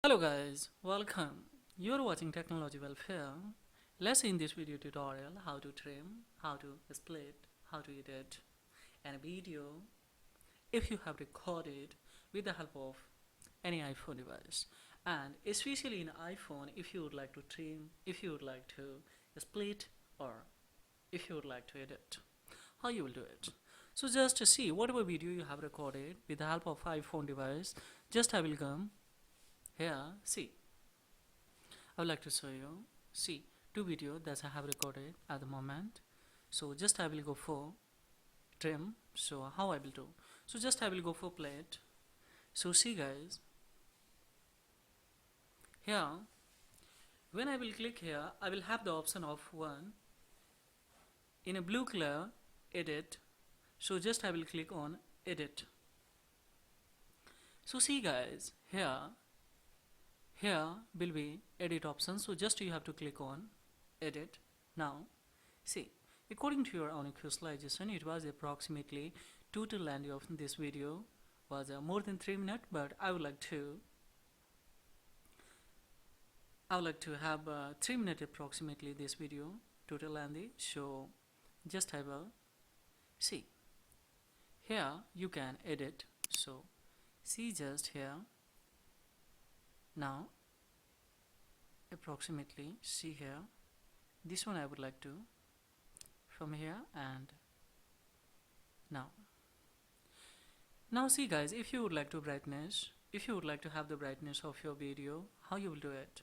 Hello guys, welcome. You're watching Technology Welfare. Let's see in this video tutorial how to trim, how to split, how to edit a video if you have recorded with the help of any iPhone device. And especially in iPhone, if you would like to trim, if you would like to split, or if you would like to edit, how you will do it. So just to see whatever video you have recorded with the help of iPhone device, just I will come here, see, I would like to show you, see, two videos that I have recorded at the moment. So just I will go for trim. So how I will do, so just I will go for plate. So see guys, here when I will click here, I will have the option of one in a blue color, edit. So just I will click on edit. So see guys, here will be edit option. So just you have to click on edit. Now see, according to your own visualization, it was approximately total length of this video was more than 3 minutes, but I would like to have 3 minutes approximately this video total length. So just I will see, here you can edit. So see just here, now approximately see here, this one I would like to from here, and now see guys, if you would like to brightness, if you would like to have the brightness of your video, how you will do it.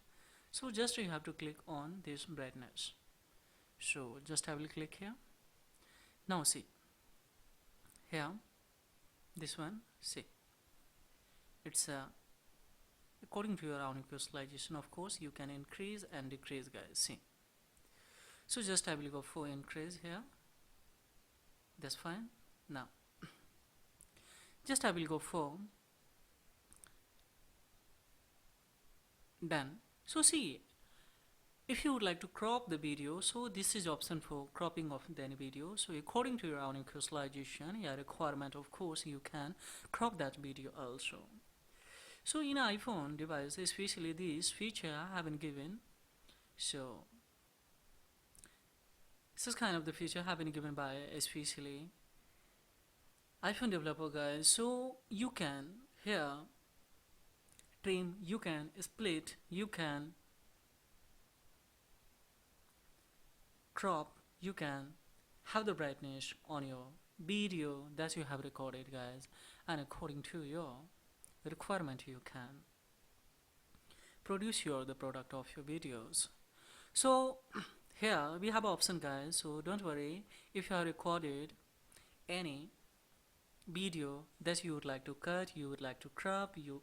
So just you have to click on this brightness. So just I will click here. Now see, here this one, see, it's according to your own visualization. Of course you can increase and decrease guys, see. So just I will go for increase here, that's fine. Now just I will go for done. So see, if you would like to crop the video, so this is option for cropping of the video. So according to your own visualization, your requirement, of course you can crop that video also. So in iPhone device, especially this feature have been given. So this is kind of the feature have been given by especially iPhone developer guys. So you can here trim, you can split, you can crop, you can have the brightness on your video that you have recorded guys, and according to your requirement you can produce the product of your videos. So here we have option guys, so don't worry if you have recorded any video that you would like to cut, you would like to crop, you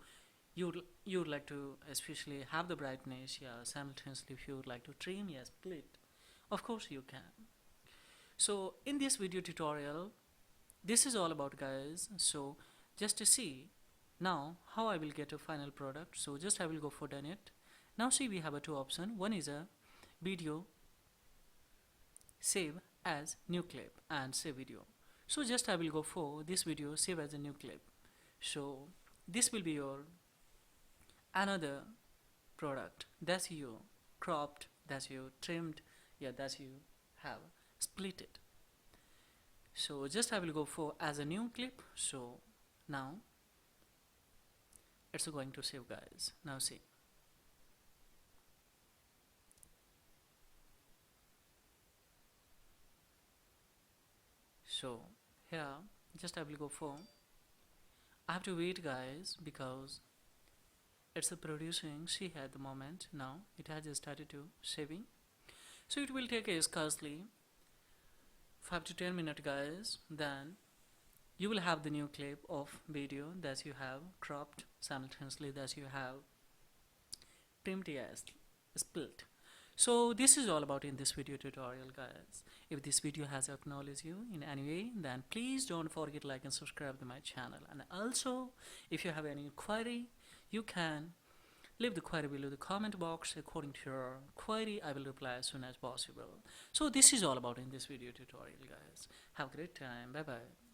would like to especially have the brightness, simultaneously if you would like to trim, split, of course you can. So in this video tutorial, this is all about guys. So just to see now how I will get a final product, so just I will go for done it. Now see, we have a two option. One is a video save as new clip and save video. So just I will go for this video save as a new clip. So this will be your another product that you cropped, that you trimmed, that you have split it. So just I will go for as a new clip. So now it's going to save guys. Now see, so here just I will go for, I have to wait guys because it's producing. See at the moment, now it has just started to saving. So it will take a scarcely 5 to 10 minutes guys, then you will have the new clip of video that you have cropped, simultaneously that you have trimmed, split. So this is all about in this video tutorial guys. If this video has acknowledged you in any way, then please don't forget like and subscribe to my channel. And also if you have any query, you can leave the query below the comment box. According to your query, I will reply as soon as possible. So this is all about in this video tutorial guys. Have a great time. Bye bye.